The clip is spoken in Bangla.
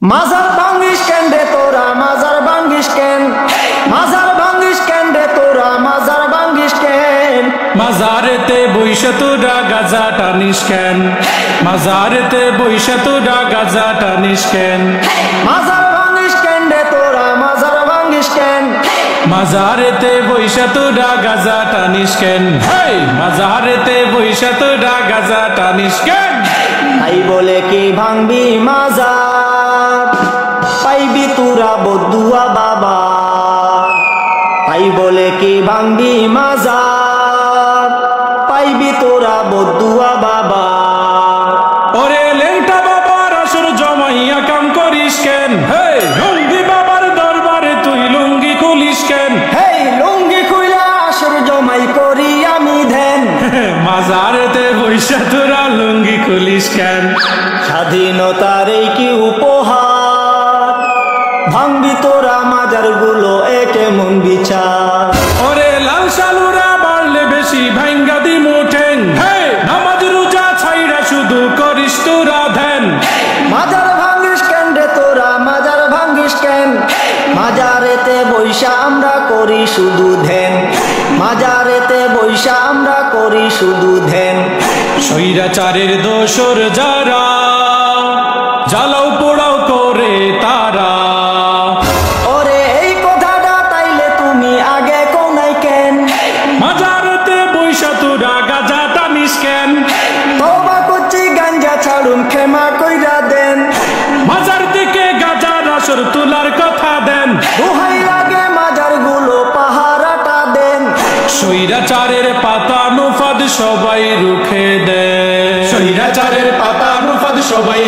মাজার ভাঙ্গিস কেন রে তোরা মাজার ভাঙ্গিস কেন মাজার ভাঙ্গিস কেন রে তোরা মাজার ভাঙ্গিস কেন মাজারেতে বইসা তোরা গাজা টানিস কেন মাজারেতে বইসা তোরা গাজা টানিস কেন মাজার ভাঙ্গিস কেন রে তোরা মাজার ভাঙ্গিস কেন মাজারেতে বইসা তোরা গাজা টানিস কেন হেই মাজারেতে বইসা তোরা গাজা টানিস কেন তাই বলে কি ভাঙবি মাজার পাইবি তোরা বদুয়া বাবা তাই বলে কি ভাঙবি মাজার পাইবি তোরা বদুয়া বাবা ওরে লেংটা বাবার আসর জমাইয়া কাম করিস কেন হেই লুঙ্গি বাবার দরবারে তুই লুঙ্গি খুলিস কেন হেই লুঙ্গি খুইলা আসর জমাই করি আমি ধ্যান মাজারেতে বইসা তোরা লুঙ্গি খুলিস কেন স্বাধীনতার এই কি উপহার ভাঙবি তোরা মাজার গুলো একে মন বিচার ওরে লাল সালুরা বাড়লে বেশি ভাঙ্গা দি মুঠেন হে নামাজ রোজা ছাইরা শুধু করিস তোরা ধ্যান মাজার ভাঙ্গিস কেন রে তোরা মাজার ভাঙ্গিস কেন মাজারেতে বৈশা আমরা করি শুধু ধ্যান মাজারেতে বৈশা আমরা করি শুধু ধ্যান স্বৈরাচারের দোসর যারা জ্বালাও পোড়াও করে তারা ওরে এই কথাটা তাইলে তুমি আগে কোনাই কেন মাজারেতে বৈশা তোরা গাজা টানিস কেন তওবা করছি গাঞ্জা ছাড়ুন ক্ষমা কইরা দেন মাজার থেকে গাজার আসর তোলার কথা দেন দোহাই লাগে মাজার গুলো পাহারাটা দেন স্বৈরাচারের পাতা নুফাদ সবাই রুখে দেয় স্বৈরাচারের পাতা নুফাদ সবাই